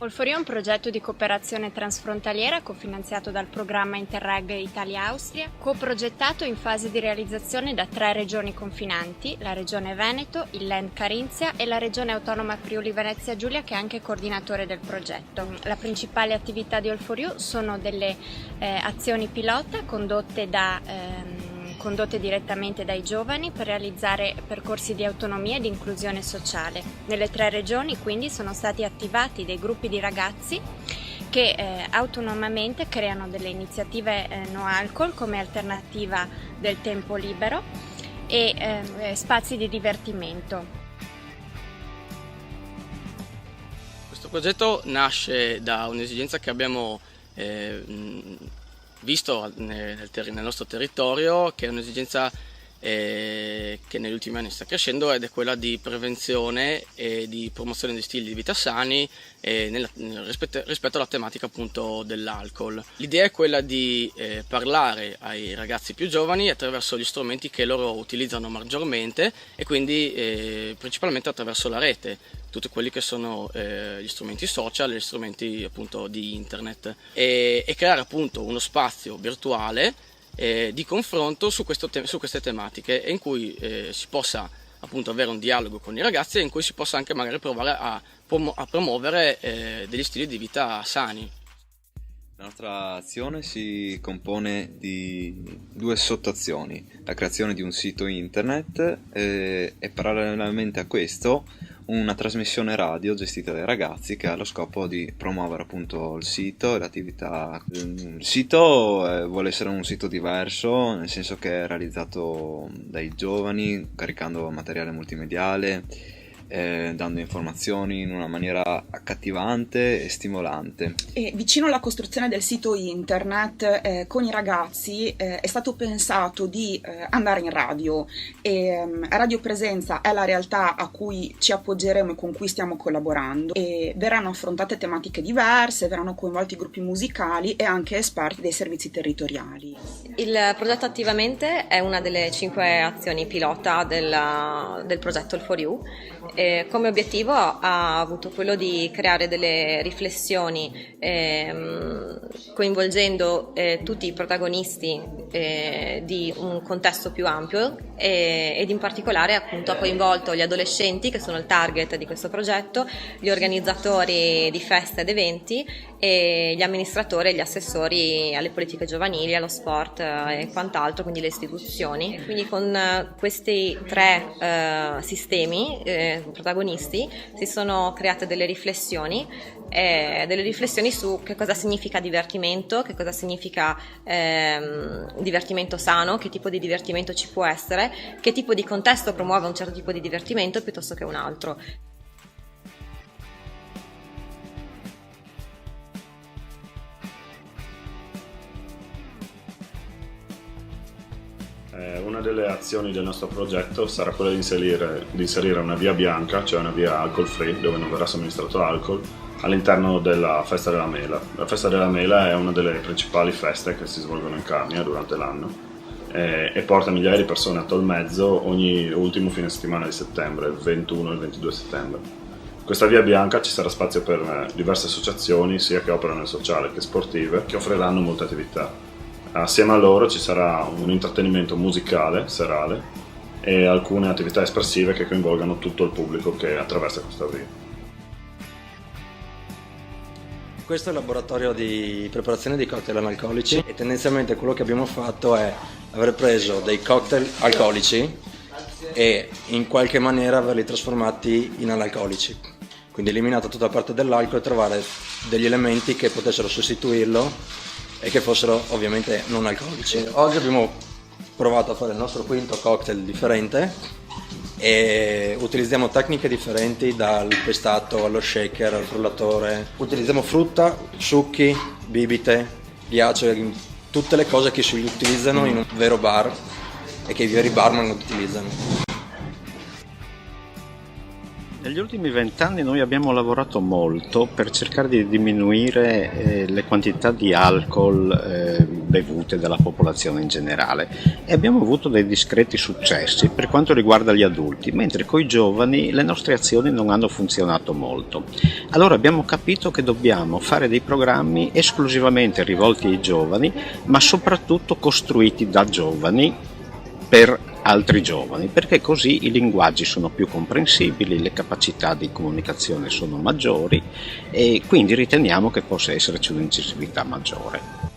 All4You è un progetto di cooperazione transfrontaliera cofinanziato dal programma Interreg Italia-Austria, coprogettato in fase di realizzazione da 3 regioni confinanti, la regione Veneto, il Land Carinzia e la regione autonoma Friuli-Venezia Giulia, che è anche coordinatore del progetto. La principale attività di All4You sono delle azioni pilota condotte direttamente dai giovani per realizzare percorsi di autonomia e di inclusione sociale. Nelle 3 regioni quindi sono stati attivati dei gruppi di ragazzi che autonomamente creano delle iniziative no alcol come alternativa del tempo libero e spazi di divertimento. Questo progetto nasce da un'esigenza che abbiamo visto nel nostro territorio, che è un'esigenza che negli ultimi anni sta crescendo, ed è quella di prevenzione e di promozione di stili di vita sani rispetto alla tematica appunto dell'alcol. L'idea è quella di parlare ai ragazzi più giovani attraverso gli strumenti che loro utilizzano maggiormente, e quindi principalmente attraverso la rete, tutti quelli che sono gli strumenti social, gli strumenti appunto di internet, e creare appunto uno spazio virtuale di confronto su queste tematiche, e in cui si possa appunto avere un dialogo con i ragazzi, e in cui si possa anche magari provare a promuovere degli stili di vita sani. La nostra azione si compone di 2 sottoazioni: la creazione di un sito internet e parallelamente a questo una trasmissione radio gestita dai ragazzi, che ha lo scopo di promuovere appunto il sito e l'attività. Il sito vuole essere un sito diverso, nel senso che è realizzato dai giovani caricando materiale multimediale, dando informazioni in una maniera accattivante e stimolante. E vicino alla costruzione del sito internet con i ragazzi è stato pensato di andare in radio, e Radio Presenza è la realtà a cui ci appoggeremo e con cui stiamo collaborando, e verranno affrontate tematiche diverse, verranno coinvolti gruppi musicali e anche esperti dei servizi territoriali. Il progetto Attivamente è una delle 5 azioni pilota del progetto All4You. Come obiettivo ha avuto quello di creare delle riflessioni coinvolgendo tutti i protagonisti di un contesto più ampio, ed in particolare appunto ha coinvolto gli adolescenti, che sono il target di questo progetto, gli organizzatori di feste ed eventi, e gli amministratori e gli assessori alle politiche giovanili, allo sport e quant'altro, quindi le istituzioni. Quindi con questi 3 sistemi protagonisti si sono create delle riflessioni su che cosa significa divertimento, che cosa significa divertimento sano, che tipo di divertimento ci può essere, che tipo di contesto promuove un certo tipo di divertimento piuttosto che un altro. Una delle azioni del nostro progetto sarà quella di inserire una via bianca, cioè una via alcol free, dove non verrà somministrato alcol, all'interno della Festa della Mela. La Festa della Mela è una delle principali feste che si svolgono in Carnia durante l'anno e porta migliaia di persone a Tolmezzo ogni ultimo fine settimana di settembre, il 21 e il 22 settembre. Questa via bianca ci sarà spazio per diverse associazioni, sia che operano nel sociale che sportive, che offriranno molte attività. Assieme a loro ci sarà un intrattenimento musicale serale e alcune attività espressive che coinvolgano tutto il pubblico che attraversa questa via. Questo è il laboratorio di preparazione di cocktail analcolici, e tendenzialmente quello che abbiamo fatto è aver preso dei cocktail alcolici e in qualche maniera averli trasformati in analcolici. Quindi eliminato tutta la parte dell'alcol e trovare degli elementi che potessero sostituirlo e che fossero ovviamente non alcolici. Oggi abbiamo provato a fare il nostro quinto cocktail differente e utilizziamo tecniche differenti, dal pestato allo shaker al frullatore. Utilizziamo frutta, succhi, bibite, ghiaccio, tutte le cose che si utilizzano in un vero bar e che i veri barman utilizzano. Negli ultimi 20 anni noi abbiamo lavorato molto per cercare di diminuire le quantità di alcol bevute dalla popolazione in generale e abbiamo avuto dei discreti successi per quanto riguarda gli adulti, mentre con i giovani le nostre azioni non hanno funzionato molto. Allora abbiamo capito che dobbiamo fare dei programmi esclusivamente rivolti ai giovani, ma soprattutto costruiti da giovani per altri giovani, perché così i linguaggi sono più comprensibili, le capacità di comunicazione sono maggiori e quindi riteniamo che possa esserci un'incisività maggiore.